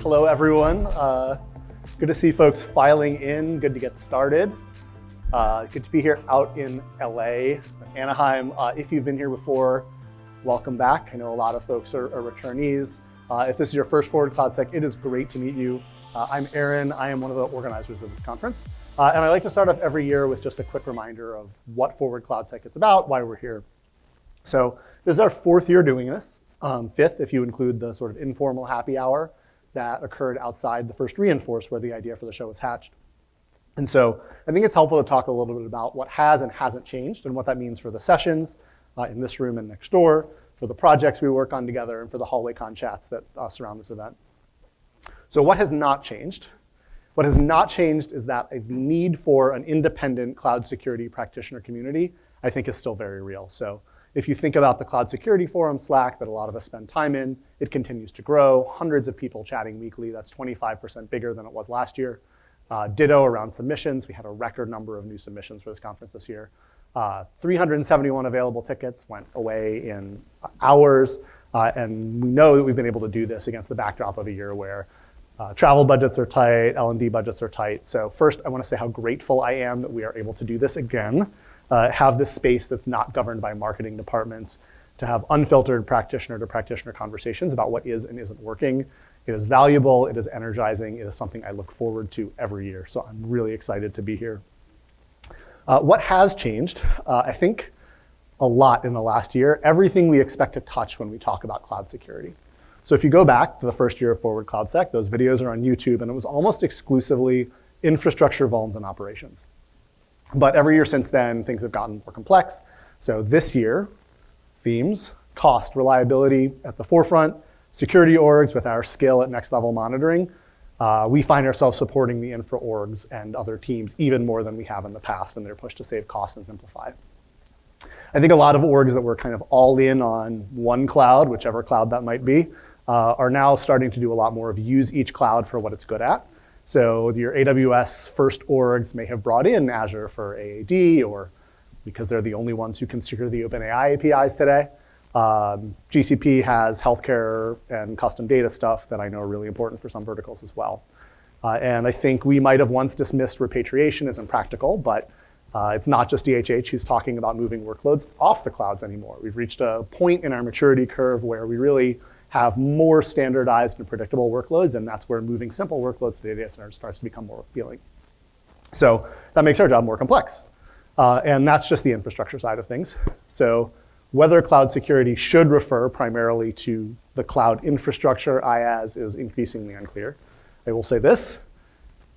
Hello, everyone. Good to see folks filing in. Good to get started. Good to be here out in LA, Anaheim. If you've been here before, welcome back. I know a lot of folks are returnees. If this is your first Forward CloudSec, it is great to meet you. I'm Aaron. I am one of the organizers of this conference. And I like to start off every year with just a quick reminder of what Forward CloudSec is about, why we're here. So this is our fourth year doing this, fifth if you include the sort of informal happy hour that occurred outside the first Reinforce where the idea for the show was hatched. And so I think it's helpful to talk a little bit about what has and hasn't changed and what that means for the sessions in this room and next door, for the projects we work on together, and for the hallway con chats that surround this event. So what has not changed? What has not changed is that the need for an independent cloud security practitioner community, I think, is still very real. So if you think about the Cloud Security Forum Slack that a lot of us spend time in, it continues to grow. Hundreds of people chatting weekly. That's 25% bigger than it was last year. Ditto around submissions. We had a record number of new submissions for this conference this year. 371 available tickets went away in hours. And we know that we've been able to do this against the backdrop of a year where travel budgets are tight, L&D budgets are tight. So first, I want to say how grateful I am that we are able to do this again. Have this space that's not governed by marketing departments, to have unfiltered practitioner-to-practitioner conversations about what is and isn't working. It is valuable, it is energizing, it is something I look forward to every year. So I'm really excited to be here. What has changed? I think a lot in the last year, everything we expect to touch when we talk about cloud security. So if you go back to the first year of Forward CloudSec, those videos are on YouTube, and it was almost exclusively infrastructure, vulns, and operations. But every year since then, things have gotten more complex. So this year, themes, cost, reliability at the forefront, security orgs with our skill at next level monitoring. We find ourselves supporting the infra orgs and other teams even more than we have in the past in their push to save costs and simplify. I think a lot of orgs that were kind of all in on one cloud, whichever cloud that might be, are now starting to do a lot more of use each cloud for what it's good at. So your AWS first orgs may have brought in Azure for AAD, or because they're the only ones who can secure the OpenAI APIs today. GCP has healthcare and custom data stuff that I know are really important for some verticals as well. And I think we might have once dismissed repatriation as impractical, but it's not just DHH who's talking about moving workloads off the clouds anymore. We've reached a point in our maturity curve where we really have more standardized and predictable workloads, and that's where moving simple workloads to data centers starts to become more appealing. So that makes our job more complex. And that's just the infrastructure side of things. So whether cloud security should refer primarily to the cloud infrastructure IaaS is increasingly unclear. I will say this,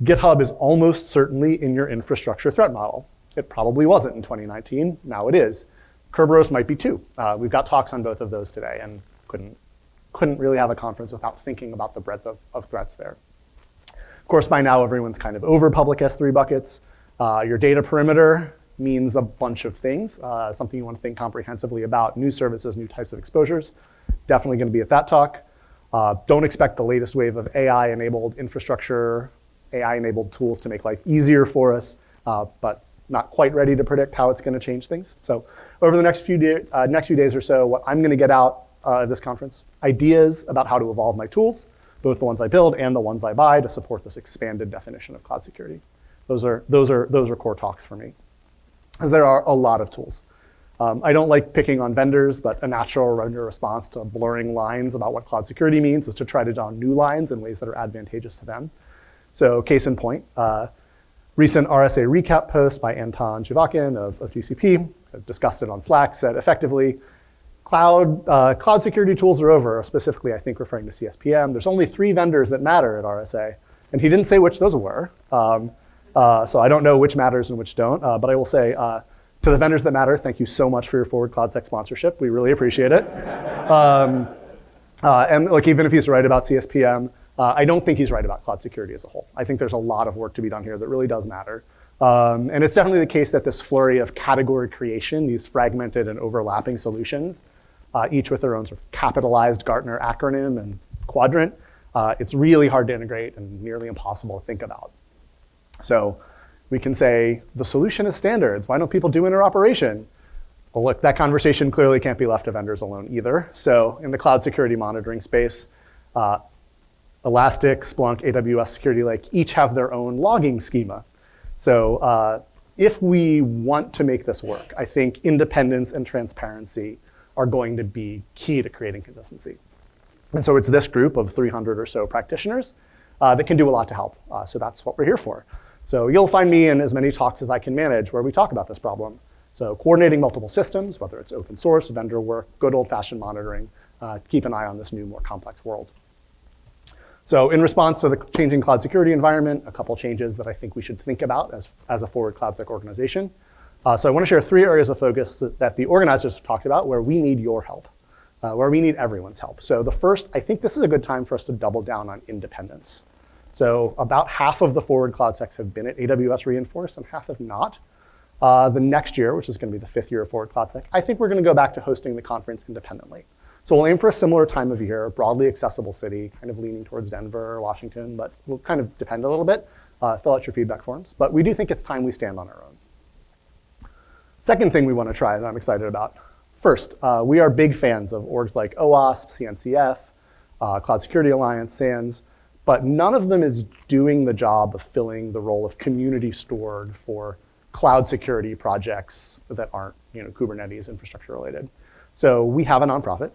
GitHub is almost certainly in your infrastructure threat model. It probably wasn't in 2019, now it is. Kerberos might be too. We've got talks on both of those today and couldn't really have a conference without thinking about the breadth of threats there. Of course, by now, everyone's kind of over public S3 buckets. Your data perimeter means a bunch of things, something you want to think comprehensively about, new services, new types of exposures. Definitely going to be at that talk. Don't expect the latest wave of AI-enabled infrastructure, AI-enabled tools to make life easier for us, but not quite ready to predict how it's going to change things. So over the next few days or so, what I'm going to get out at this conference, ideas about how to evolve my tools, both the ones I build and the ones I buy to support this expanded definition of cloud security. Those are core talks for me, because there are a lot of tools. I don't like picking on vendors, but a natural vendor response to blurring lines about what cloud security means is to try to draw new lines in ways that are advantageous to them. So case in point, recent RSA recap post by Anton Jivakin of GCP, discussed it on Slack, said effectively, cloud security tools are over, specifically I think referring to CSPM. There's only 3 vendors that matter at RSA. And he didn't say which those were. So I don't know which matters and which don't, but I will say to the vendors that matter, thank you so much for your Forward CloudSec sponsorship. We really appreciate it. And look, even if he's right about CSPM, I don't think he's right about cloud security as a whole. I think there's a lot of work to be done here that really does matter. And it's definitely the case that this flurry of category creation, these fragmented and overlapping solutions, each with their own sort of capitalized Gartner acronym and quadrant, it's really hard to integrate and nearly impossible to think about. So we can say, the solution is standards. Why don't people do interoperation? Well, look, that conversation clearly can't be left to vendors alone either. So in the cloud security monitoring space, Elastic, Splunk, AWS Security Lake each have their own logging schema. So if we want to make this work, I think independence and transparency are going to be key to creating consistency. And so it's this group of 300 or so practitioners that can do a lot to help. So that's what we're here for. So you'll find me in as many talks as I can manage where we talk about this problem. So coordinating multiple systems, whether it's open source, vendor work, good old-fashioned monitoring, keep an eye on this new, more complex world. So in response to the changing cloud security environment, a couple changes that I think we should think about as a forward CloudSec organization. So I want to share 3 areas of focus that the organizers have talked about where we need your help, where we need everyone's help. So the first, I think this is a good time for us to double down on independence. So about half of the forward CloudSecs have been at AWS Reinforce and half have not. The next year, which is going to be the 5th year of forward CloudSec, I think we're going to go back to hosting the conference independently. So we'll aim for a similar time of year, broadly accessible city, kind of leaning towards Denver or Washington, but we'll kind of depend a little bit. Fill out your feedback forms. But we do think it's time we stand on our own. Second thing we want to try that I'm excited about. First, we are big fans of orgs like OWASP, CNCF, Cloud Security Alliance, SANS, but none of them is doing the job of filling the role of community steward for cloud security projects that aren't Kubernetes infrastructure related. So we have a nonprofit.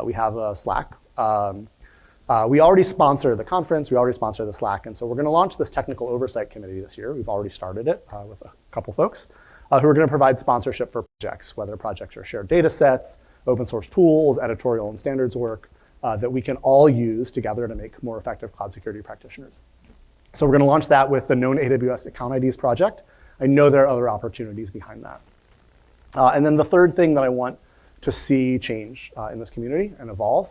We have a Slack. We already sponsor the conference. We already sponsor the Slack. And so we're going to launch this technical oversight committee this year. We've already started it with a couple folks who are going to provide sponsorship for projects, whether projects are shared data sets, open source tools, editorial and standards work that we can all use together to make more effective cloud security practitioners. So we're going to launch that with the known AWS Account IDs project. I know there are other opportunities behind that. And then the third thing that I want to see change in this community and evolve.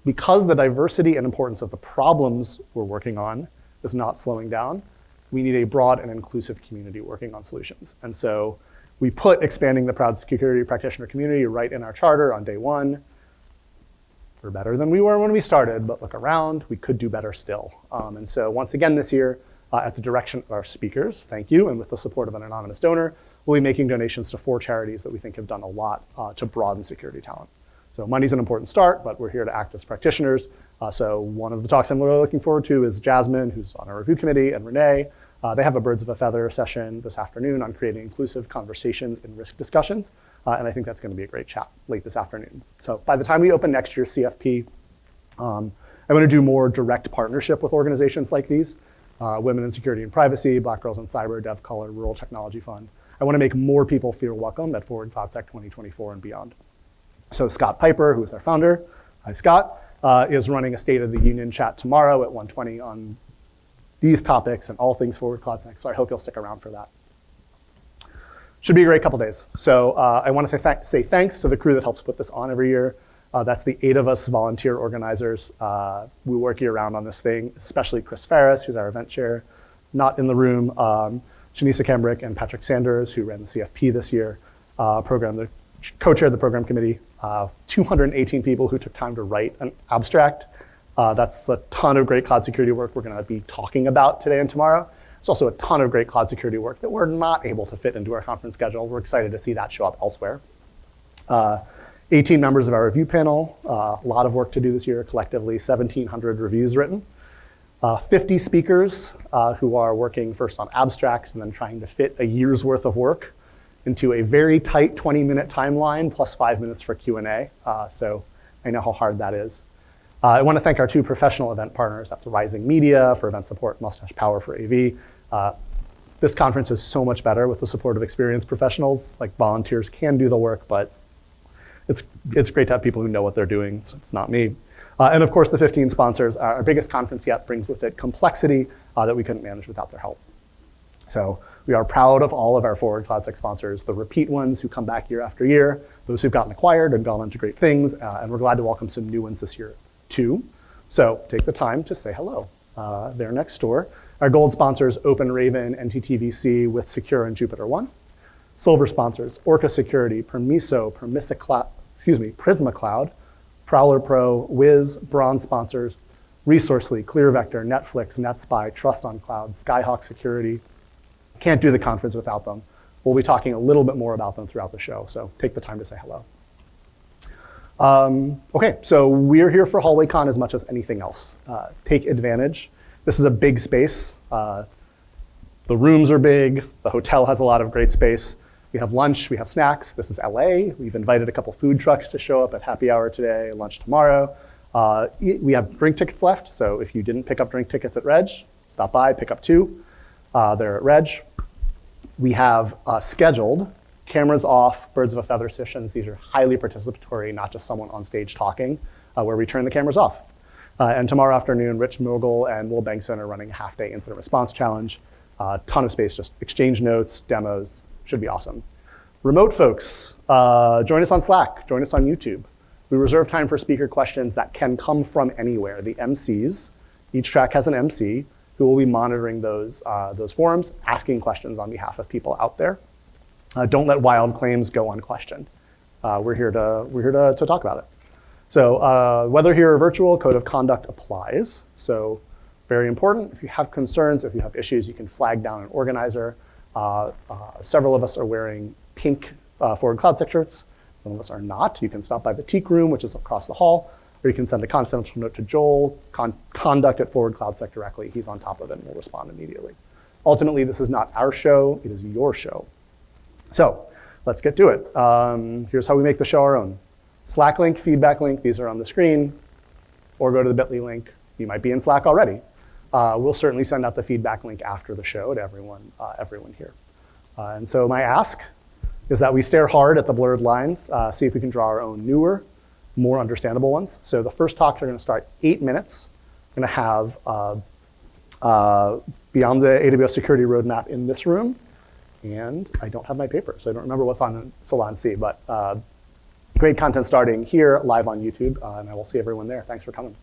Because the diversity and importance of the problems we're working on is not slowing down, we need a broad and inclusive community working on solutions. And so we put expanding the cloud security practitioner community right in our charter on day 1. We're better than we were when we started, but look around, we could do better still. And so once again this year, at the direction of our speakers, thank you, and with the support of an anonymous donor, we'll be making donations to 4 charities that we think have done a lot to broaden security talent. So money's an important start, but we're here to act as practitioners. So one of the talks I'm really looking forward to is Jasmine, who's on our review committee, and Renee. They have a Birds of a Feather session this afternoon on creating inclusive conversations and risk discussions. And I think that's going to be a great chat late this afternoon. So by the time we open next year's CFP, I want to do more direct partnership with organizations like these. Women in Security and Privacy, Black Girls in Cyber, DevColor, Rural Technology Fund. I want to make more people feel welcome at Forward CloudSec 2024 and beyond. So Scott Piper, who is our founder, hi Scott, is running a State of the Union chat tomorrow at 1:20 on these topics and all things Forward CloudSec, so I hope you'll stick around for that. Should be a great couple days. So I want to say thanks to the crew that helps put this on every year. That's the 8 of us volunteer organizers. We work year-round on this thing, especially Chris Ferris, who's our event chair, not in the room, Shanisa Kembrick and Patrick Sanders, who ran the CFP this year, co-chaired the program committee, 218 people who took time to write an abstract. That's a ton of great cloud security work we're going to be talking about today and tomorrow. There's also a ton of great cloud security work that we're not able to fit into our conference schedule. We're excited to see that show up elsewhere. 18 members of our review panel, a lot of work to do this year, collectively 1,700 reviews written. 50 speakers who are working first on abstracts and then trying to fit a year's worth of work into a very tight 20-minute timeline plus 5 minutes for Q&A. So I know how hard that is. I want to thank our 2 professional event partners. That's Rising Media for event support, Mustache Power for AV. This conference is so much better with the support of experienced professionals. Like volunteers can do the work, but it's great to have people who know what they're doing. It's not me. And of course, the 15 sponsors. Our biggest conference yet brings with it complexity that we couldn't manage without their help. So we are proud of all of our Forward CloudSec sponsors, the repeat ones who come back year after year, those who've gotten acquired and gone on to great things, and we're glad to welcome some new ones this year too. So take the time to say hello. They're next door. Our gold sponsors, OpenRaven, NTTVC with Secure and Jupiter One. Silver sponsors, Orca Security, Permiso, Prisma Cloud, Prowler Pro, Wiz. Bronze sponsors, Resourcely, ClearVector, Netflix, NetSpy, Trust on Cloud, Skyhawk Security. Can't do the conference without them. We'll be talking a little bit more about them throughout the show, so take the time to say hello. Okay, so we're here for HallwayCon as much as anything else. Take advantage. This is a big space. The rooms are big. The hotel has a lot of great space. We have lunch, we have snacks. This is LA. We've invited a couple food trucks to show up at happy hour today, lunch tomorrow. We have drink tickets left, so if you didn't pick up drink tickets at Reg, stop by, pick up 2. They're at Reg. We have scheduled cameras off, birds of a feather sessions. These are highly participatory, not just someone on stage talking, where we turn the cameras off. And tomorrow afternoon, Rich Mogul and Will Bengtson are running a half-day incident response challenge. Ton of space, just exchange notes, demos, should be awesome. Remote folks, join us on Slack, join us on YouTube. We reserve time for speaker questions that can come from anywhere. The MCs, each track has an MC who will be monitoring those forums, asking questions on behalf of people out there. Don't let wild claims go unquestioned. We're here to talk about it. So whether here or virtual, code of conduct applies. So very important. If you have concerns, if you have issues, you can flag down an organizer. Several of us are wearing pink forward cloud sec shirts. Some of us are not. You can stop by the Teak room, which is across the hall, or you can send a confidential note to Joel, conduct at forward cloud sec directly. He's on top of it and will respond immediately. Ultimately, this is not our show, it is your show. So let's get to it. Here's how we make the show our own. Slack link, feedback link, these are on the screen, or go to the bit.ly link. You might be in Slack already. We'll certainly send out the feedback link after the show to everyone here. And so my ask is that we stare hard at the blurred lines, see if we can draw our own newer, more understandable ones. So the first talks are going to start 8 minutes. We're going to have Beyond the AWS Security Roadmap in this room. And I don't have my paper, so I don't remember what's on Salon C. But great content starting here, live on YouTube, and I will see everyone there. Thanks for coming.